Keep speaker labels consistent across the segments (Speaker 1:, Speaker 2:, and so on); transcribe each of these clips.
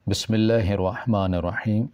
Speaker 1: بسم اللہ الرحمن الرحیم۔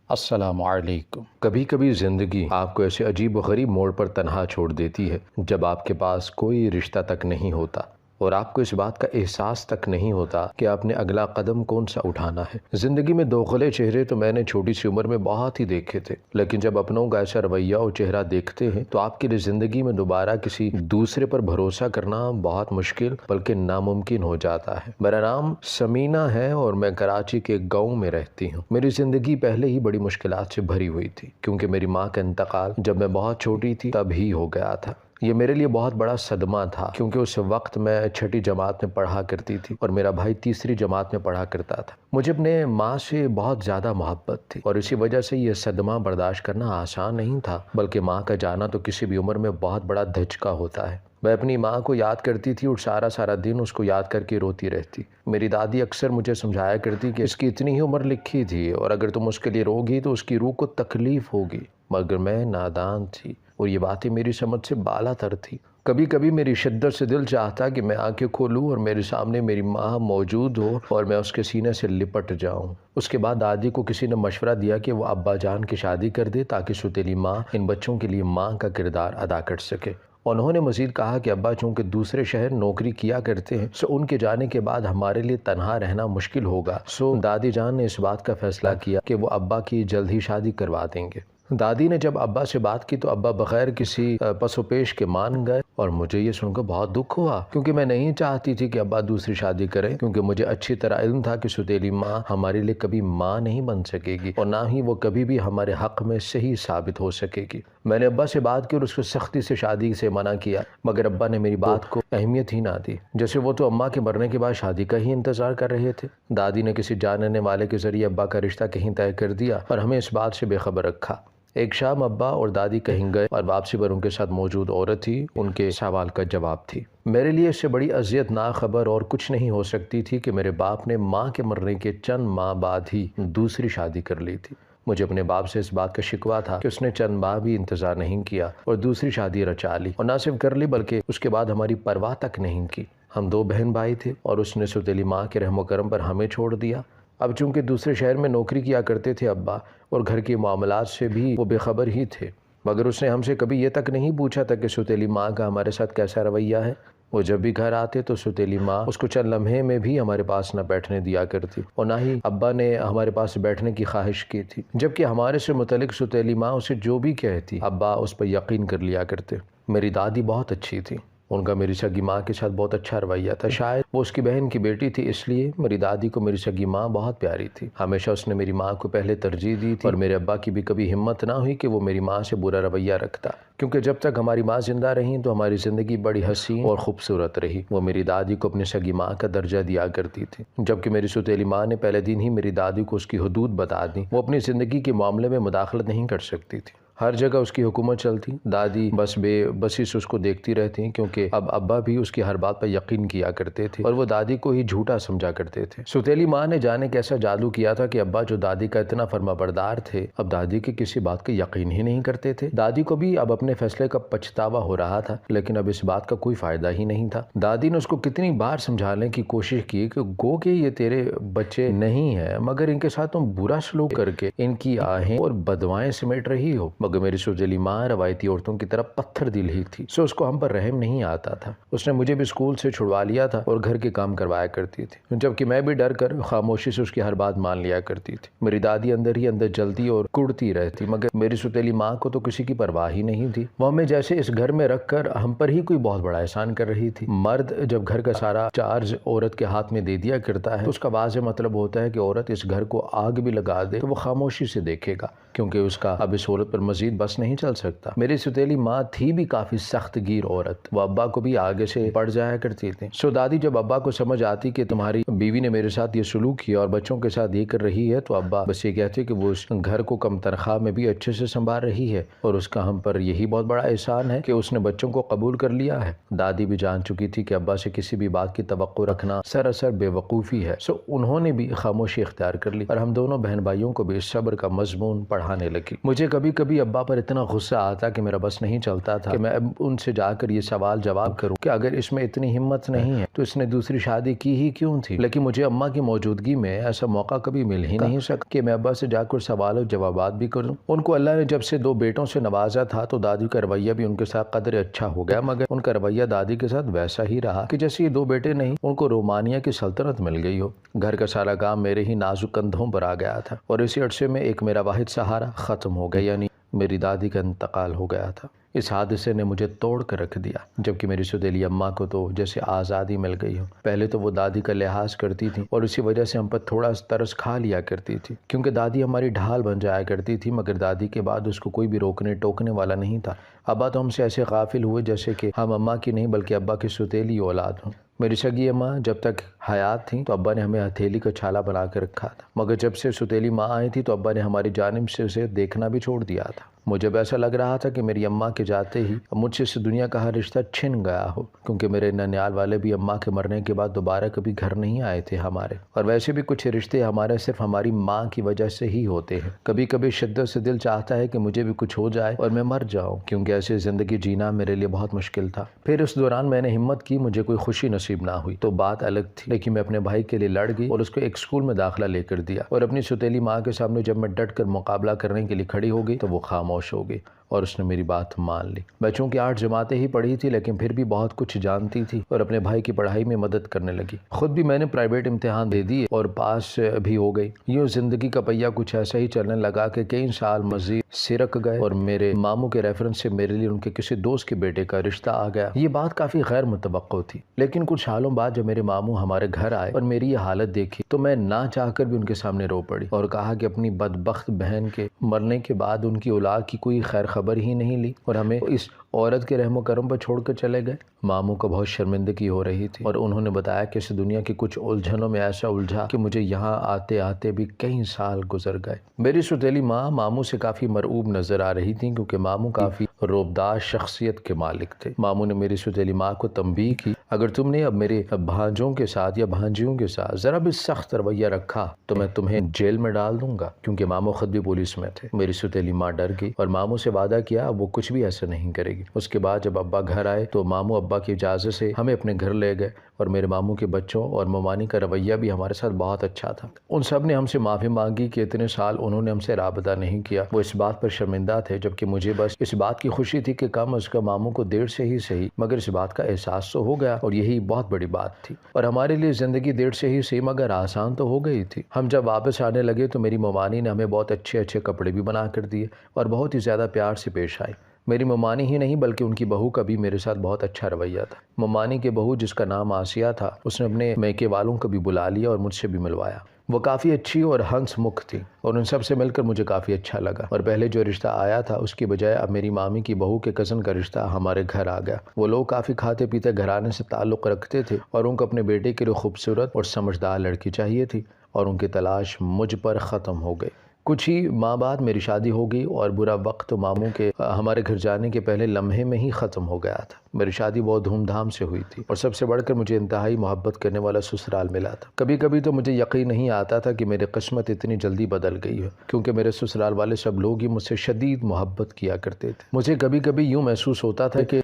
Speaker 1: السلام علیکم۔
Speaker 2: کبھی کبھی زندگی آپ کو ایسے عجیب و غریب موڑ پر تنہا چھوڑ دیتی ہے جب آپ کے پاس کوئی رشتہ تک نہیں ہوتا اور آپ کو اس بات کا احساس تک نہیں ہوتا کہ آپ نے اگلا قدم کون سا اٹھانا ہے۔ زندگی میں دوغلے چہرے تو میں نے چھوٹی سی عمر میں بہت ہی دیکھے تھے، لیکن جب اپنوں کا ایسا رویہ اور چہرہ دیکھتے ہیں تو آپ کے لیے زندگی میں دوبارہ کسی دوسرے پر بھروسہ کرنا بہت مشکل بلکہ ناممکن ہو جاتا ہے۔ میرا نام سمینہ ہے اور میں کراچی کے ایک گاؤں میں رہتی ہوں۔ میری زندگی پہلے ہی بڑی مشکلات سے بھری ہوئی تھی کیونکہ میری ماں کا انتقال جب میں بہت چھوٹی تھی تب ہی ہو گیا تھا۔ یہ میرے لیے بہت بڑا صدمہ تھا کیونکہ اس وقت میں چھٹی جماعت میں پڑھا کرتی تھی اور میرا بھائی تیسری جماعت میں پڑھا کرتا تھا۔ مجھے اپنے ماں سے بہت زیادہ محبت تھی اور اسی وجہ سے یہ صدمہ برداشت کرنا آسان نہیں تھا، بلکہ ماں کا جانا تو کسی بھی عمر میں بہت بڑا دھچکا ہوتا ہے۔ میں اپنی ماں کو یاد کرتی تھی اور سارا دن اس کو یاد کر کے روتی رہتی۔ میری دادی اکثر مجھے سمجھایا کرتی کہ اس کی اتنی ہی عمر لکھی تھی اور اگر تم اس کے لیے رو گی تو اس کی روح کو تکلیف ہوگی، مگر میں نادان تھی اور یہ باتیں میری سمجھ سے بالا تر تھی۔ کبھی کبھی میری شدت سے دل چاہتا کہ میں آنکھیں کھولوں اور میرے سامنے میری ماں موجود ہو اور میں اس کے سینے سے لپٹ جاؤں۔ اس کے بعد دادی کو کسی نے مشورہ دیا کہ وہ ابا جان کی شادی کر دے تاکہ ستیلی ماں ان بچوں کے لیے ماں کا کردار ادا کر سکے۔ انہوں نے مزید کہا کہ ابا چونکہ دوسرے شہر نوکری کیا کرتے ہیں سو ان کے جانے کے بعد ہمارے لیے تنہا رہنا مشکل ہوگا، سو دادی جان نے اس بات کا فیصلہ کیا کہ وہ ابا کی جلد ہی شادی کروا دیں گے۔ دادی نے جب ابا سے بات کی تو ابا بغیر کسی پس و پیش کے مان گئے اور مجھے یہ سن کر بہت دکھ ہوا کیونکہ میں نہیں چاہتی تھی کہ ابا دوسری شادی کریں، کیونکہ مجھے اچھی طرح علم تھا کہ ستیلی ماں ہمارے لیے کبھی ماں نہیں بن سکے گی اور نہ ہی وہ کبھی بھی ہمارے حق میں صحیح ثابت ہو سکے گی۔ میں نے ابا سے بات کی اور اس کو سختی سے شادی سے منع کیا، مگر ابا نے میری بات کو اہمیت ہی نہ دی، جیسے وہ تو اماں کے مرنے کے بعد شادی کا ہی انتظار کر رہے تھے۔ دادی نے کسی جاننے والے کے ذریعے ابا کا رشتہ کہیں طے کر دیا اور ہمیں اس بات سے بے خبر رکھا۔ ایک شام ابا اور دادی کہیں گئے اور واپسی پر ان کے ساتھ موجود عورت تھی ان کے سوال کا جواب تھی۔ میرے لیے اس سے بڑی اذیت ناک خبر اور کچھ نہیں ہو سکتی تھی کہ میرے باپ نے ماں کے مرنے کے چند ماہ بعد ہی دوسری شادی کر لی تھی۔ مجھے اپنے باپ سے اس بات کا شکوہ تھا کہ اس نے چند ماہ بھی انتظار نہیں کیا اور دوسری شادی رچا لی، اور نہ صرف کر لی بلکہ اس کے بعد ہماری پرواہ تک نہیں کی۔ ہم دو بہن بھائی تھے اور اس نے ستیلی ماں کے رحم و کرم پر ہمیں چھوڑ دیا۔ اب چونکہ دوسرے شہر میں نوکری کیا کرتے تھے ابا اور گھر کے معاملات سے بھی وہ بے خبر ہی تھے، مگر اس نے ہم سے کبھی یہ تک نہیں پوچھا تھا کہ ستیلی ماں کا ہمارے ساتھ کیسا رویہ ہے۔ وہ جب بھی گھر آتے تو ستیلی ماں اس کو چند لمحے میں بھی ہمارے پاس نہ بیٹھنے دیا کرتی اور نہ ہی ابا نے ہمارے پاس بیٹھنے کی خواہش کی تھی، جبکہ ہمارے سے متعلق ستیلی ماں اسے جو بھی کہتی ابا اس پر یقین کر لیا کرتے۔ میری دادی بہت اچھی تھی، ان کا میری سگی ماں کے ساتھ بہت اچھا رویہ تھا، شاید وہ اس کی بہن کی بیٹی تھی اس لیے میری دادی کو میری سگی ماں بہت پیاری تھی۔ ہمیشہ اس نے میری ماں کو پہلے ترجیح دی تھی اور میرے ابا کی بھی کبھی ہمت نہ ہوئی کہ وہ میری ماں سے برا رویہ رکھتا، کیونکہ جب تک ہماری ماں زندہ رہیں تو ہماری زندگی بڑی حسین اور خوبصورت رہی۔ وہ میری دادی کو اپنی سگی ماں کا درجہ دیا کرتی تھی، جبکہ میری ستیلی ماں نے پہلے دن ہی میری دادی کو اس کی حدود بتا دی۔ وہ اپنی زندگی کے معاملے میں مداخلت نہیں کر سکتی تھی، ہر جگہ اس کی حکومت چلتی۔ دادی بس بے بسی سے اس کو دیکھتی رہتی کیونکہ اب ابا بھی اس کی ہر بات پر یقین کیا کرتے تھے اور وہ دادی کو ہی جھوٹا سمجھا کرتے تھے۔ ستیلی ماں نے جانے کیسا جادو کیا تھا کہ ابا جو دادی کا اتنا فرما بردار تھے اب دادی کی کسی بات کا یقین ہی نہیں کرتے تھے۔ دادی کو بھی اب اپنے فیصلے کا پچھتاوا ہو رہا تھا، لیکن اب اس بات کا کوئی فائدہ ہی نہیں تھا۔ دادی نے اس کو کتنی بار سمجھانے کی کوشش کی کہ گو کہ یہ تیرے بچے نہیں ہیں، مگر ان کے ساتھ تم برا سلوک کر کے ان کی آہیں اور بدوائیں سمیٹ رہی ہو، مگر میری ستیلی ماں روایتی عورتوں کی طرح پتھر دل ہی تھی، سو اس کو ہم پر رحم نہیں آتا تھا۔ اس نے مجھے بھی اسکول سے چھڑوا لیا تھا اور گھر کے کام کروایا کرتی تھی، جبکہ میں بھی ڈر کر خاموشی سے اس کی ہر بات مان لیا کرتی تھی۔ میری دادی اندر ہی اندر جلتی اور کڑتی رہتی، مگر میری ستیلی ماں کو تو کسی کی پرواہ ہی نہیں تھی۔ وہ ہمیں جیسے اس گھر میں رکھ کر ہم پر ہی کوئی بہت بڑا احسان کر رہی تھی۔ مرد جب گھر کا سارا چارج عورت کے ہاتھ میں دے دیا کرتا ہے تو اس کا واضح مطلب ہوتا ہے کہ عورت اس گھر کو آگ بھی لگا دے تو وہ خاموشی سے دیکھے گا، کیونکہ اس کا اب اس عورت پر مزید بس نہیں چل سکتا۔ میری ستیلی ماں تھی بھی کافی سخت گیر عورت، وہ ابا کو بھی آگے سے پڑ جایا کرتی تھی۔ سو دادی جب ابا کو سمجھ آتی کہ تمہاری بیوی نے میرے ساتھ یہ سلوک کیا اور بچوں کے ساتھ یہ کر رہی ہے تو ابا بس یہ کہتے کہ وہ اس گھر کو کم تنخواہ میں بھی اچھے سے سنبھال رہی ہے اور اس کا ہم پر یہی بہت بڑا احسان ہے کہ اس نے بچوں کو قبول کر لیا ہے۔ دادی بھی جان چکی تھی کہ ابا سے کسی بھی بات کی توقع رکھنا سراسر بے وقوفی ہے، سو انہوں نے بھی خاموشی اختیار کر لی اور ہم دونوں بہن بھائیوں کو بھی صبر کا مضمون پڑھانے لگی۔ مجھے کبھی کبھی ابا پر اتنا غصہ آتا کہ میرا بس نہیں چلتا تھا کہ میں اب ان سے جا کر یہ سوال جواب کروں کہ اگر اس میں اتنی ہمت نہیں ہے تو اس نے دوسری شادی کی ہی کیوں تھی، لیکن مجھے اماں کی موجودگی میں ایسا موقع کبھی مل ہی نہیں سکا کہ میں ابا سے جا کر سوال و جوابات بھی کروں۔ ان کو اللہ نے جب سے 2 بیٹوں سے نوازا تھا تو دادی کا رویہ بھی ان کے ساتھ قدر اچھا ہو گیا، مگر ان کا رویہ دادی کے ساتھ ویسا ہی رہا کہ جیسے یہ 2 بیٹے نہیں ان کو رومانیہ کی سلطنت مل گئی ہو۔ گھر کا سارا کام میرے ہی نازک کندھوں پر آ گیا تھا، اور اسی عرصے میں ایک میرا واحد سہارا ختم ہو گیا، یعنی میری دادی کا انتقال ہو گیا تھا۔ اس حادثے نے مجھے توڑ کر رکھ دیا، جبکہ میری سوتیلی اماں کو تو جیسے آزادی مل گئی ہو۔ پہلے تو وہ دادی کا لحاظ کرتی تھی اور اسی وجہ سے ہم پر تھوڑا ترس کھا لیا کرتی تھی، کیونکہ دادی ہماری ڈھال بن جایا کرتی تھی، مگر دادی کے بعد اس کو کوئی بھی روکنے ٹوکنے والا نہیں تھا۔ ابا تو ہم سے ایسے غافل ہوئے جیسے کہ ہم اماں کی نہیں بلکہ ابا کی سوتیلی اولاد ہوں۔ میری سگی اماں جب تک حیات تھیں تو ابا نے ہمیں ہتھیلی کا چھالا بنا کے رکھا تھا، مگر جب سے سوتیلی ماں آئی تھی تو ابا نے ہماری جانب سے اسے دیکھنا بھی چھوڑ دیا تھا۔ مجھے ایسا لگ رہا تھا کہ میری اماں کے جاتے ہی مجھ سے اس دنیا کا ہر رشتہ چھن گیا ہو، کیونکہ میرے ننیال والے بھی اماں کے مرنے کے بعد دوبارہ کبھی گھر نہیں آئے تھے ہمارے، اور ویسے بھی کچھ رشتے ہمارے صرف ہماری ماں کی وجہ سے ہی ہوتے ہیں۔ کبھی کبھی شدت سے دل چاہتا ہے کہ مجھے بھی کچھ ہو جائے اور میں مر جاؤں، کیونکہ ایسے زندگی جینا میرے لیے بہت مشکل تھا۔ پھر اس دوران میں نے ہمت کی، مجھے کوئی خوشی نصیب نہ ہوئی تو بات الگ تھی، لیکن میں اپنے بھائی کے لیے لڑ گئی اور اس کو ایک اسکول میں داخلہ لے کر دیا، اور اپنی سوتیلی ماں کے سامنے جب میں ڈٹ کر مقابلہ کرنے کے لیے کھڑی ہو گئی تو وہ خاموش ہو گئی اور اس نے میری بات مان لی۔ میں چونکہ 8 جماعتیں ہی پڑھی تھی لیکن پھر بھی بہت کچھ جانتی تھی اور اپنے بھائی کی پڑھائی میں مدد کرنے لگی۔ خود بھی میں نے پرائیویٹ امتحان دے دیے اور پاس بھی ہو گئی۔ یوں زندگی کا پہیہ کچھ ایسا ہی چلنے لگا کہ کئی سال مزید سرک گئے اور میرے ماموں کے ریفرنس سے میرے لیے ان کے کسی دوست کے بیٹے کا رشتہ آ گیا۔ یہ بات کافی غیر متوقع تھی، لیکن کچھ سالوں بعد جب میرے ماموں ہمارے گھر آئے اور میری یہ حالت دیکھی تو میں نہ چاہ کر بھی ان کے سامنے رو پڑی اور کہا کہ اپنی بدبخت بہن کے مرنے کے بعد ان کی اولاد کی کوئی خیر خبر ہی نہیں لی اور ہمیں اس عورت کے رحم و کرم پر چھوڑ کر چلے گئے۔ ماموں کو بہت شرمندگی ہو رہی تھی اور انہوں نے بتایا کہ اس دنیا کی کچھ الجھنوں میں ایسا الجھا کہ مجھے یہاں آتے آتے بھی کئی سال گزر گئے۔ میری سوتیلی ماں ماموں سے کافی مرعوب نظر آ رہی تھی، کیونکہ ماموں کافی روبدار شخصیت کے مالک تھے۔ ماموں نے میری سوتیلی ماں کو تنبیہ کی، اگر تم نے اب میرے بھانجوں کے ساتھ یا بھانجیوں کے ساتھ ذرا بھی سخت رویہ رکھا تو میں تمہیں جیل میں ڈال دوں گا، کیونکہ ماموں خود بھی پولیس میں تھے۔ میری سوتیلی ماں ڈر گئی اور ماموں سے وعدہ کیا اب وہ کچھ بھی ایسا نہیں کرے گی۔ اس کے بعد جب ابا گھر آئے تو ماموں ابا کی اجازت سے ہمیں اپنے گھر لے گئے، اور میرے ماموں کے بچوں اور ممانی کا رویہ بھی ہمارے ساتھ بہت اچھا تھا۔ ان سب نے ہم سے معافی مانگی کہ اتنے سال انہوں نے ہم سے رابطہ نہیں کیا۔ وہ اس بات پر شرمندہ تھے، جبکہ مجھے بس اس بات کی خوشی تھی کہ کم از کم ماموں کو دیر سے ہی صحیح مگر اس بات کا احساس تو ہو گیا، اور یہی بہت بڑی بات تھی۔ اور ہمارے لیے زندگی دیر سے ہی صحیح مگر آسان تو ہو گئی تھی۔ ہم جب واپس آنے لگے تو میری ممانی نے ہمیں بہت اچھے اچھے کپڑے بھی بنا کر دیے اور بہت ہی زیادہ پیار سے پیش آئی۔ میری ممانی ہی نہیں بلکہ ان کی بہو کا بھی میرے ساتھ بہت اچھا رویہ تھا۔ ممانی کی بہو جس کا نام آسیہ تھا، اس نے اپنے میکے والوں کو بھی بلا لیا اور مجھ سے بھی ملوایا۔ وہ کافی اچھی اور ہنس مکھ تھی اور ان سب سے مل کر مجھے کافی اچھا لگا، اور پہلے جو رشتہ آیا تھا اس کی بجائے اب میری مامی کی بہو کے کزن کا رشتہ ہمارے گھر آ گیا۔ وہ لوگ کافی کھاتے پیتے گھرانے سے تعلق رکھتے تھے اور ان کو اپنے بیٹے کے لیے خوبصورت اور سمجھدار لڑکی چاہیے تھی، اور ان کی تلاش مجھ پر ختم ہو گئی۔ کچھ ہی ماہ بعد میری شادی ہو گئی اور برا وقت تو ماموں کے ہمارے گھر جانے کے پہلے لمحے میں ہی ختم ہو گیا تھا۔ میری شادی بہت دھوم دھام سے ہوئی تھی اور سب سے بڑھ کر مجھے انتہائی محبت کرنے والا سسرال ملا تھا۔ کبھی کبھی تو مجھے یقین نہیں آتا تھا کہ میری قسمت اتنی جلدی بدل گئی ہے، کیونکہ میرے سسرال والے سب لوگ ہی مجھ سے شدید محبت کیا کرتے تھے۔ مجھے کبھی کبھی یوں محسوس ہوتا تھا کہ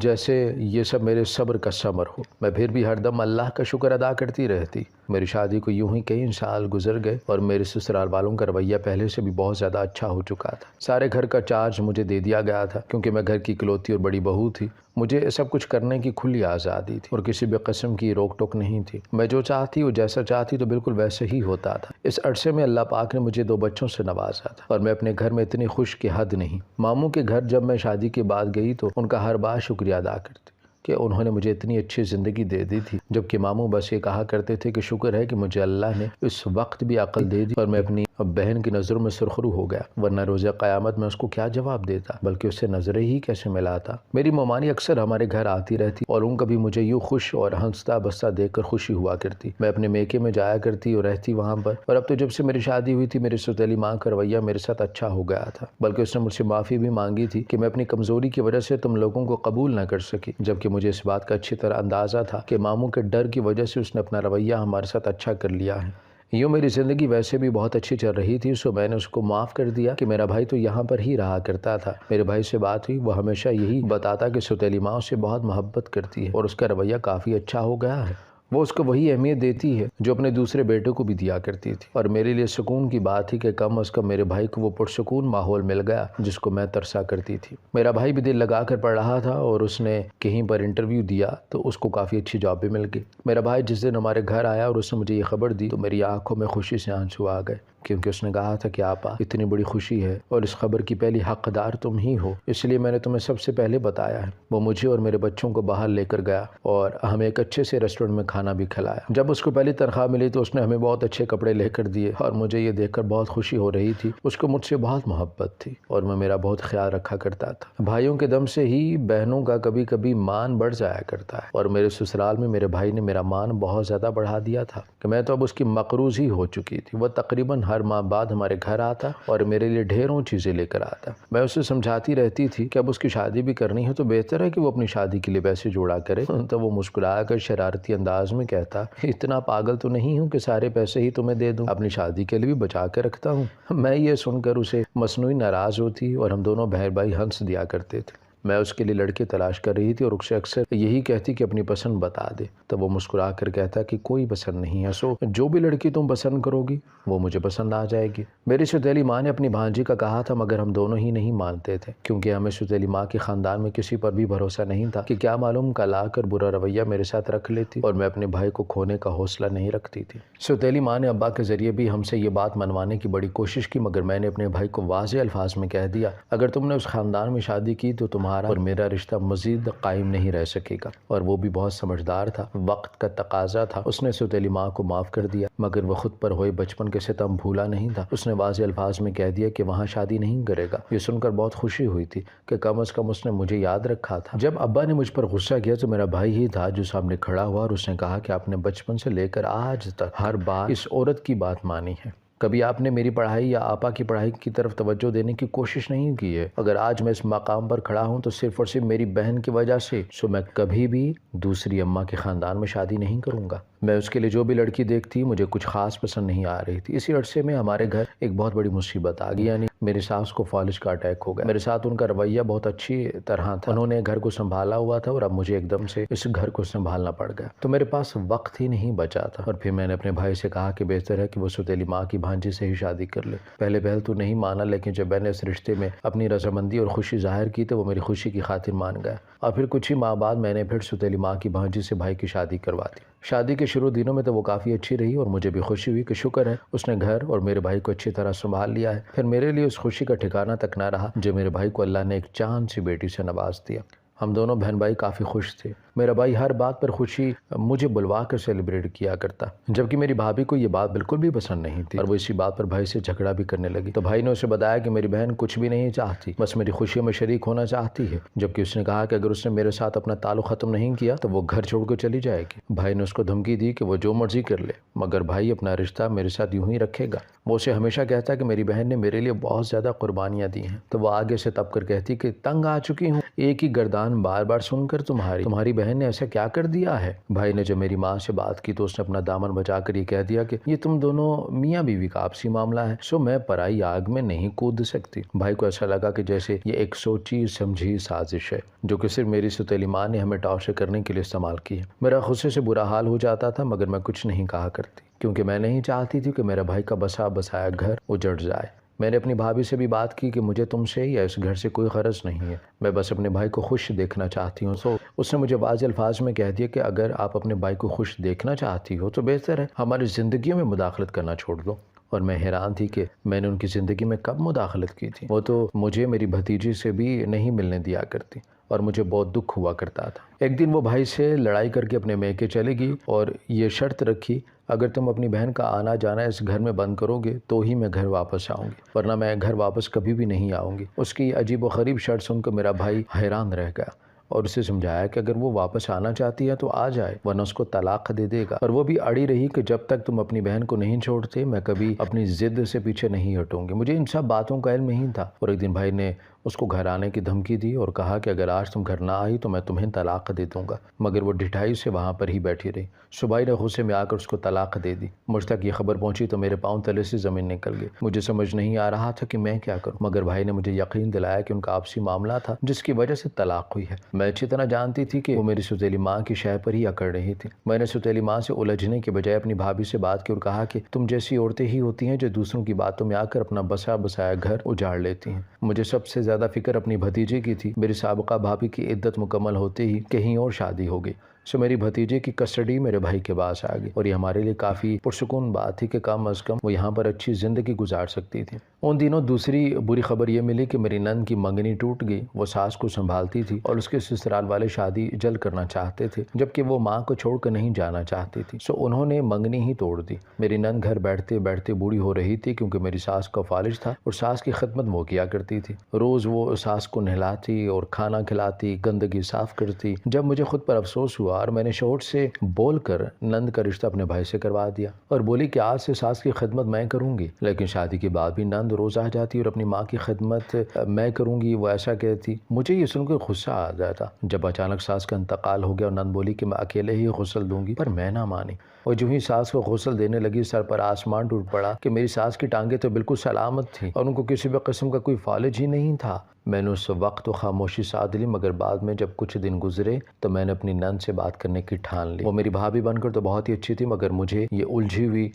Speaker 2: جیسے یہ سب میرے صبر کا ثمر ہو۔ میں پھر بھی ہر دم اللہ کا شکر ادا کرتی رہتی۔ میری شادی کو یوں ہی کئی سال گزر گئے اور میرے سسرال والوں کا رویہ پہلے سے بھی بہت زیادہ اچھا ہو چکا تھا۔ سارے گھر کا چارج مجھے دے دیا گیا تھا، کیونکہ میں گھر کی اکلوتی اور بڑی بہو تھی۔ مجھے سب کچھ کرنے کی کھلی آزادی تھی اور کسی بھی قسم کی روک ٹوک نہیں تھی۔ میں جو چاہتی اور جیسا چاہتی تو بالکل ویسے ہی ہوتا تھا۔ اس عرصے میں اللہ پاک نے مجھے 2 بچوں سے نوازا تھا اور میں اپنے گھر میں اتنی خوش کہ حد نہیں۔ ماموں کے گھر جب میں شادی کے بعد گئی تو ان کا ہر بار شکریہ ادا کرتی کہ انہوں نے مجھے اتنی اچھی زندگی دے دی تھی، جبکہ ماموں بس یہ کہا کرتے تھے کہ شکر ہے کہ مجھے اللہ نے اس وقت بھی عقل دے دی اور میں اپنی بہن کی نظروں میں سرخرو ہو گیا، ورنہ روز قیامت میں اس کو کیا جواب دیتا، بلکہ اس سے نظریں ہی کیسے ملاتا۔ میری ممانی اکثر ہمارے گھر آتی رہتی اور ان کا بھی مجھے یوں خوش اور ہنستا بستا دیکھ کر خوشی ہوا کرتی۔ میں اپنے میکے میں جایا کرتی اور رہتی وہاں پر، اور اب تو جب سے میری شادی ہوئی تھی میری سوتیلی ماں کا رویہ میرے ساتھ اچھا ہو گیا تھا، بلکہ اس نے مجھ سے معافی بھی مانگی تھی کہ میں اپنی کمزوری کی وجہ سے تم لوگوں کو قبول نہ کر سکی، جبکہ مجھے اس بات کا اچھی طرح اندازہ تھا کہ ماموں کے ڈر کی وجہ سے اس نے اپنا رویہ ہمارے ساتھ اچھا کر لیا ہے۔ یوں میری زندگی ویسے بھی بہت اچھی چل رہی تھی، سو میں نے اس کو معاف کر دیا کہ میرا بھائی تو یہاں پر ہی رہا کرتا تھا۔ میرے بھائی سے بات ہوئی، وہ ہمیشہ یہی بتاتا کہ سوتیلی ماں اس سے بہت محبت کرتی ہے اور اس کا رویہ کافی اچھا ہو گیا ہے۔ وہ اس کو وہی اہمیت دیتی ہے جو اپنے دوسرے بیٹے کو بھی دیا کرتی تھی، اور میرے لیے سکون کی بات تھی کہ کم از کم میرے بھائی کو وہ پرسکون ماحول مل گیا جس کو میں ترسا کرتی تھی۔ میرا بھائی بھی دل لگا کر پڑھ رہا تھا اور اس نے کہیں پر انٹرویو دیا تو اس کو کافی اچھی جاب بھی مل گئی۔ میرا بھائی جس دن ہمارے گھر آیا اور اس نے مجھے یہ خبر دی تو میری آنکھوں میں خوشی سے آنسو آ گئے، کیونکہ اس نے کہا تھا کہ آپا اتنی بڑی خوشی ہے اور اس خبر کی پہلی حقدار تم ہی ہو، اس لیے میں نے تمہیں سب سے پہلے بتایا ہے۔ وہ مجھے اور میرے بچوں کو باہر لے کر گیا اور ہمیں ایک اچھے سے ریسٹورنٹ میں کھانا بھی کھلایا۔ جب اس کو پہلی تنخواہ ملی تو اس نے ہمیں بہت اچھے کپڑے لے کر دیے اور مجھے یہ دیکھ کر بہت خوشی ہو رہی تھی۔ اس کو مجھ سے بہت محبت تھی اور میں میرا بہت خیال رکھا کرتا تھا۔ بھائیوں کے دم سے ہی بہنوں کا کبھی کبھی مان بڑھ جایا کرتا ہے، اور میرے سسرال میں میرے بھائی نے میرا مان بہت زیادہ بڑھا دیا تھا کہ میں تو اب اس کی مقروض ہی ہو چکی تھی۔ وہ تقریباً ہر ماہ بعد ہمارے گھر آتا اور میرے لیے ڈھیروں چیزیں لے کر آتا۔ میں اسے سمجھاتی رہتی تھی کہ اب اس کی شادی بھی کرنی ہے تو بہتر ہے کہ وہ اپنی شادی کے لیے پیسے جوڑا کرے، تو وہ مسکرا کر شرارتی انداز میں کہتا، اتنا پاگل تو نہیں ہوں کہ سارے پیسے ہی تمہیں دے دوں، اپنی شادی کے لیے بھی بچا کے رکھتا ہوں۔ میں یہ سن کر اسے مصنوعی ناراض ہوتی اور ہم دونوں بہن بھائی ہنس دیا کرتے تھے۔ میں اس کے لیے لڑکے تلاش کر رہی تھی اور اس سے اکثر یہی کہتی کہ اپنی پسند بتا دے، تو وہ مسکرا کر کہتا کہ کوئی پسند نہیں ہے، سو جو بھی لڑکی تم پسند کرو گی وہ مجھے پسند آ جائے گی۔ میری سوتیلی ماں نے اپنی بھانجی کا کہا تھا، مگر ہم دونوں ہی نہیں مانتے تھے، کیونکہ ہمیں سوتیلی ماں کے خاندان میں کسی پر بھی بھروسہ نہیں تھا کہ کیا معلوم کل آ کر برا رویہ میرے ساتھ رکھ لیتی اور میں اپنے بھائی کو کھونے کا حوصلہ نہیں رکھتی تھی۔ سوتیلی ماں نے ابا کے ذریعے بھی ہم سے یہ بات منوانے کی بڑی کوشش کی، مگر میں نے اپنے بھائی کو واضح الفاظ میں کہہ دیا، اگر تم نے اس خاندان میں شادی کی تو تمہارا اور میرا رشتہ مزید قائم نہیں رہ سکے گا۔ اور وہ بھی بہت سمجھدار تھا، وقت کا تقاضا تھا، اس نے سوتیلی ماں کو معاف کر دیا، مگر وہ خود پر ہوئے بچپن کے ستم بھولا نہیں تھا۔ اس نے واضح الفاظ میں کہہ دیا کہ وہاں شادی نہیں کرے گا۔ یہ سن کر بہت خوشی ہوئی تھی کہ کم از کم اس نے مجھے یاد رکھا تھا۔ جب ابا نے مجھ پر غصہ کیا تو میرا بھائی ہی تھا جو سامنے کھڑا ہوا اور اس نے کہا کہ آپ نے بچپن سے لے کر آج تک ہر بار اس عورت کی بات مانی ہے، کبھی آپ نے میری پڑھائی یا آپا کی پڑھائی کی طرف توجہ دینے کی کوشش نہیں کی ہے۔ اگر آج میں اس مقام پر کھڑا ہوں تو صرف اور صرف میری بہن کی وجہ سے، سو میں کبھی بھی دوسری اماں کے خاندان میں شادی نہیں کروں گا۔ میں اس کے لیے جو بھی لڑکی دیکھتی مجھے کچھ خاص پسند نہیں آ رہی تھی۔ اسی عرصے میں ہمارے گھر ایک بہت بڑی مصیبت آ گئی، یعنی میری ساس کو فالج کا اٹیک ہو گیا۔ میرے ساتھ ان کا رویہ بہت اچھی طرح تھا، انہوں نے گھر کو سنبھالا ہوا تھا اور اب مجھے ایک دم سے اس گھر کو سنبھالنا پڑ گیا، تو میرے پاس وقت ہی نہیں بچا تھا۔ اور پھر میں نے اپنے بھائی سے کہا کہ بہتر ہے کہ وہ سوتیلی ماں کی بھانجی سے ہی شادی کر لے۔ پہلے تو نہیں مانا، لیکن جب میں نے اس رشتے میں اپنی رضامندی اور خوشی ظاہر کی تو وہ میری خوشی کی خاطر مان گیا، اور پھر کچھ ہی ماہ بعد میں نے پھر سوتیلی ماں کی بھانجی سے بھائی کی شادی کروا دی۔ شادی کے شروع دنوں میں تو وہ کافی اچھی رہی اور مجھے بھی خوشی ہوئی کہ شکر ہے اس نے گھر اور میرے بھائی کو اچھی طرح سنبھال لیا ہے۔ پھر میرے لیے اس خوشی کا ٹھکانہ تک نہ رہا جو میرے بھائی کو اللہ نے ایک چاند سی بیٹی سے نواز دیا۔ ہم دونوں بہن بھائی کافی خوش تھے۔ میرا بھائی ہر بات پر خوشی مجھے بلوا کر سیلیبریٹ کیا کرتا، جبکہ میری بھابھی کو یہ بات بالکل بھی پسند نہیں تھی اور وہ اسی بات پر بھائی سے جھگڑا بھی کرنے لگی۔ تو بھائی نے اسے بتایا کہ میری بہن کچھ بھی نہیں چاہتی، بس میری خوشیوں میں شریک ہونا چاہتی ہے، جبکہ اس نے کہا کہ اگر اس نے میرے ساتھ اپنا تعلق ختم نہیں کیا تو وہ گھر چھوڑ کر چلی جائے گی۔ بھائی نے اس کو دھمکی دی کہ وہ جو مرضی کر لے، مگر بھائی اپنا رشتہ میرے ساتھ یوں ہی رکھے گا۔ وہ اسے ہمیشہ کہتا کہ میری بہن نے میرے لیے بہت زیادہ قربانیاں دی ہیں، تو وہ آگے سے تب کر کہتی کہ تنگ آ چکی ہوں ایک ہی گردان بار بار سن کر، تمہاری بہن نے ایسا کیا کر دیا ہے؟ بھائی نے جب میری ماں سے بات کی تو اس نے اپنا دامن بچا کر یہ کہہ دیا کہ یہ تم دونوں میاں بیوی کا آپسی معاملہ ہے، سو میں پرائی آگ میں نہیں کود سکتی۔ بھائی کو ایسا لگا کہ جیسے یہ ایک سوچی سمجھی سازش ہے جو کہ صرف میری سوتیلی ماں نے ہمیں ٹارچر کرنے کے لیے استعمال کی ہے۔ میرا غصے سے برا حال ہو جاتا تھا، مگر میں کچھ نہیں کہا کرتی، کیونکہ میں نہیں چاہتی تھی کہ میرا بھائی کا بسا بسایا گھر اجڑ جائے۔ میں نے اپنی بھابھی سے بھی بات کی کہ مجھے تم سے یا اس گھر سے کوئی غرض نہیں ہے، میں بس اپنے بھائی کو خوش دیکھنا چاہتی ہوں۔ سو اس نے مجھے واضح الفاظ میں کہہ دیا کہ اگر آپ اپنے بھائی کو خوش دیکھنا چاہتی ہو تو بہتر ہے ہماری زندگیوں میں مداخلت کرنا چھوڑ دو۔ اور میں حیران تھی کہ میں نے ان کی زندگی میں کب مداخلت کی تھی، وہ تو مجھے میری بھتیجی سے بھی نہیں ملنے دیا کرتی اور مجھے بہت دکھ ہوا کرتا تھا۔ ایک دن وہ بھائی سے لڑائی کر کے اپنے میکے چلے گی اور یہ شرط رکھی، اگر تم اپنی بہن کا آنا جانا اس گھر میں بند کرو گے تو ہی میں گھر واپس آؤں گی، ورنہ میں گھر واپس کبھی بھی نہیں آؤں گی۔ اس کی عجیب و غریب شرط سن کر میرا بھائی حیران رہ گیا اور اسے سمجھایا کہ اگر وہ واپس آنا چاہتی ہے تو آ جائے، ورنہ اس کو طلاق دے دے گا۔ اور وہ بھی اڑی رہی کہ جب تک تم اپنی بہن کو نہیں چھوڑتے میں کبھی اپنی ضد سے پیچھے نہیں ہٹوں گی۔ مجھے ان سب باتوں کا علم نہیں تھا، اور ایک دن بھائی نے اس کو گھر آنے کی دھمکی دی اور کہا کہ اگر آج تم گھر نہ آئی تو میں تمہیں طلاق دے دوں گا، مگر وہ ڈٹھائی سے وہاں پر ہی بیٹھی رہی۔ صبح نے غصے میں آ کر اس کو طلاق دے دی۔ مجھ تک یہ خبر پہنچی تو میرے پاؤں تلے سے زمین نکل گئی۔ مجھے سمجھ نہیں آ رہا تھا کہ میں کیا کروں، مگر بھائی نے مجھے یقین دلایا کہ ان کا آپسی معاملہ تھا جس کی وجہ سے طلاق ہوئی ہے۔ میں اچھی طرح جانتی تھی کہ وہ میری سوتیلی ماں کی شے پر ہی اکڑ رہی تھی۔ میں نے سوتیلی ماں سے الجھنے کے بجائے اپنی بھابھی سے بات کی اور کہا کہ تم جیسی عورتیں ہی ہوتی ہیں جو دوسروں کی باتوں میں آ کر اپنا بسا بسایا گھر اجاڑ لیتی ہیں۔ مجھے سب سے زیادہ فکر اپنی بھتیجے کی تھی۔ میری سابقہ بھابھی کی عدت مکمل ہوتے ہی کہیں اور شادی ہو گئی، سو میری بھتیجے کی کسٹڈی میرے بھائی کے پاس آ گئی، اور یہ ہمارے لیے کافی پرسکون بات تھی کہ کم از کم وہ یہاں پر اچھی زندگی گزار سکتی تھی۔ ان دنوں دوسری بری خبر یہ ملی کہ میری نند کی منگنی ٹوٹ گئی۔ وہ ساس کو سنبھالتی تھی اور اس کے سسرال والے شادی جلد کرنا چاہتے تھے، جبکہ وہ ماں کو چھوڑ کر نہیں جانا چاہتی تھی، سو انہوں نے منگنی ہی توڑ دی۔ میری نند گھر بیٹھتے بیٹھتے بوڑھی ہو رہی تھی کیونکہ میری ساس کا فالج تھا اور ساس کی خدمت وہ کیا کرتی تھی۔ روز وہ ساس کو نہلاتی اور کھانا کھلاتی، گندگی صاف کرتی۔ جب مجھے خود پر افسوس ہوا اور میں نے شوہر سے بول کر نند کا رشتہ اپنے بھائی سے کروا دیا اور بولی کہ آج سے ساس کی خدمت میں کروں گی، لیکن شادی کے بعد بھی نند روز آ جاتی اور اپنی ماں کی خدمت میں کروں گی وہ ایسا کہتی۔ مجھے یہ سن کر غصہ آ جاتا۔ جب اچانک ساس کا انتقال ہو گیا اور نند بولی کہ میں اکیلے ہی غسل دوں گی، پر میں نہ مانی، اور جو ہی ساس کو غسل دینے لگی سر پر آسمان ٹوٹ پڑا کہ میری ساس کی ٹانگیں تو بالکل سلامت تھیں اور ان کو کسی بھی قسم کا کوئی فالج ہی نہیں تھا۔ میں نے اس وقت تو خاموشی ساتھ لی، مگر بعد میں جب کچھ دن گزرے تو میں نے اپنی نند سے بات کرنے کی ٹھان لی۔ وہ میری بھابھی بن کر تو بہت ہی اچھی تھی، مگر مجھے یہ الجھی ہوئی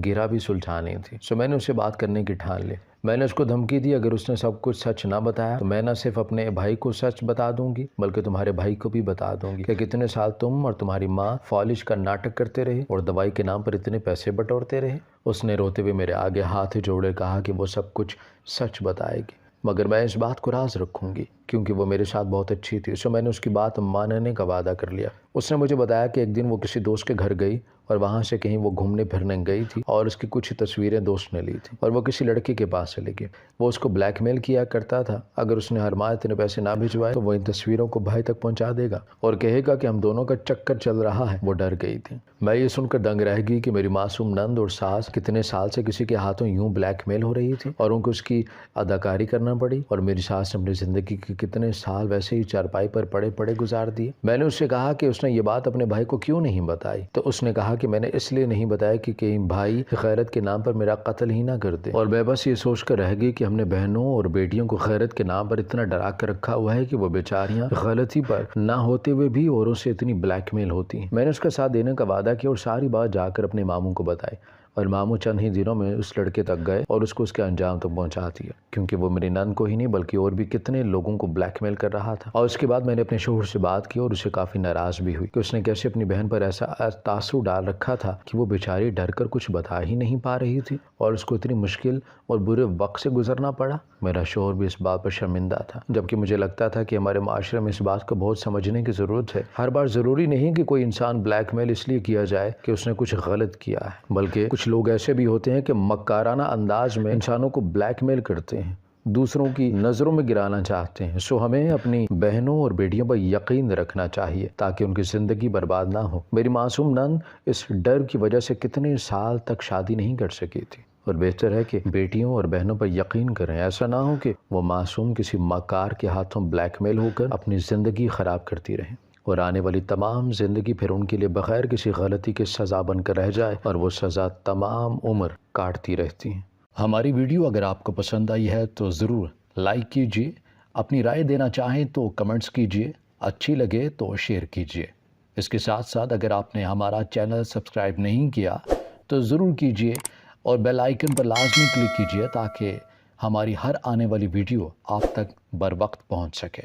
Speaker 2: گرہ بھی سلجھانی تھی، سو میں نے اس سے بات کرنے کی ٹھان لی۔ میں نے اس کو دھمکی دی اگر اس نے سب کچھ سچ نہ بتایا تو میں نہ صرف اپنے بھائی کو سچ بتا دوں گی بلکہ تمہارے بھائی کو بھی بتا دوں گی کہ کتنے سال تم اور تمہاری ماں فالج کا ناٹک کرتے رہے اور دوائی کے نام پر اتنے پیسے بٹورتے رہے۔ اس نے روتے ہوئے میرے آگے ہاتھ جوڑے کہا کہ وہ سب کچھ سچ بتائے گی، مگر میں اس بات کو راز رکھوں گی کیونکہ وہ میرے ساتھ بہت اچھی تھی، سو میں نے اس کی بات ماننے کا وعدہ کر لیا۔ اس نے مجھے بتایا کہ ایک دن وہ کسی دوست کے گھر گئی اور وہاں سے کہیں وہ گھومنے پھرنے گئی تھی اور اس کی کچھ تصویریں دوست نے لی تھی اور وہ کسی لڑکے کے پاس چلے گئی۔ وہ اس کو بلیک میل کیا کرتا تھا، اگر اس نے ہر ماہ اتنے پیسے نہ بھجوائے تو وہ ان تصویروں کو بھائی تک پہنچا دے گا اور کہے گا کہ ہم دونوں کا چکر چل رہا ہے۔ وہ ڈر گئی تھی۔ میں یہ سن کر دنگ رہ گئی کہ میری معصوم نند اور ساس کتنے سال سے کسی کے ہاتھوں یوں بلیک میل ہو رہی تھی اور ان کو اس کی اداکاری کرنا پڑی، اور میری ساس نے اپنی زندگی کے کتنے سال ویسے ہی چارپائی پر پڑے پڑے گزار دیے۔ میں نے اس سے کہا کہ اس نے یہ بات اپنے بھائی کو کیوں نہیں بتائی، تو اس نے کہا کہ میں نے اس لیے نہیں بتایا کہ کہیں بھائی غیرت کے نام پر میرا قتل ہی نہ کر دے، اور میں بس یہ سوچ کر رہ گئی کہ ہم نے بہنوں اور بیٹیوں کو غیرت کے نام پر اتنا ڈرا کر رکھا ہوا ہے کہ وہ بیچاریاں غلطی پر نہ ہوتے ہوئے بھی اوروں سے اتنی بلیک میل ہوتی ہیں۔ میں نے اس کا ساتھ دینے کا وعدہ کیا اور ساری بات جا کر اپنے ماموں کو بتائی، اور ماموں چند ہی دنوں میں اس لڑکے تک گئے اور اس کو اس کے انجام تک پہنچا دیا، کیونکہ وہ میری نند کو ہی نہیں بلکہ اور بھی کتنے لوگوں کو بلیک میل کر رہا تھا۔ اور اس کے بعد میں نے اپنے شوہر سے بات کی اور اسے کافی ناراض بھی ہوئی کہ اس نے کیسے اپنی بہن پر ایسا تاثر ڈال رکھا تھا کہ وہ بیچاری ڈر کر کچھ بتا ہی نہیں پا رہی تھی اور اس کو اتنی مشکل اور برے وقت سے گزرنا پڑا۔ میرا شوہر بھی اس بات پر شرمندہ تھا، جبکہ مجھے لگتا تھا کہ ہمارے معاشرے میں اس بات کو بہت سمجھنے کی ضرورت ہے۔ ہر بار ضروری نہیں کہ کوئی انسان بلیک میل اس لیے کیا جائے کہ اس نے کچھ غلط کیا ہے، بلکہ کچھ لوگ ایسے بھی ہوتے ہیں کہ مکارانہ انداز میں انسانوں کو بلیک میل کرتے ہیں، دوسروں کی نظروں میں گرانا چاہتے ہیں۔ سو ہمیں اپنی بہنوں اور بیٹیوں پر یقین رکھنا چاہیے تاکہ ان کی زندگی برباد نہ ہو۔ میری معصوم نند اس ڈر کی وجہ سے کتنے سال تک شادی نہیں کر سکی تھی، اور بہتر ہے کہ بیٹیوں اور بہنوں پر یقین کریں، ایسا نہ ہو کہ وہ معصوم کسی مکار کے ہاتھوں بلیک میل ہو کر اپنی زندگی خراب کرتی رہیں اور آنے والی تمام زندگی پھر ان کے لیے بغیر کسی غلطی کے سزا بن کر رہ جائے، اور وہ سزا تمام عمر کاٹتی رہتی ہیں۔
Speaker 1: ہماری ویڈیو اگر آپ کو پسند آئی ہے تو ضرور لائک کیجیے، اپنی رائے دینا چاہیں تو کمنٹس کیجیے، اچھی لگے تو شیئر کیجیے۔ اس کے ساتھ ساتھ اگر آپ نے ہمارا چینل سبسکرائب نہیں کیا تو ضرور کیجیے اور بیل آئیکن پر لازمی کلک کیجیے تاکہ ہماری ہر آنے والی ویڈیو آپ تک بر وقت پہنچ سکے۔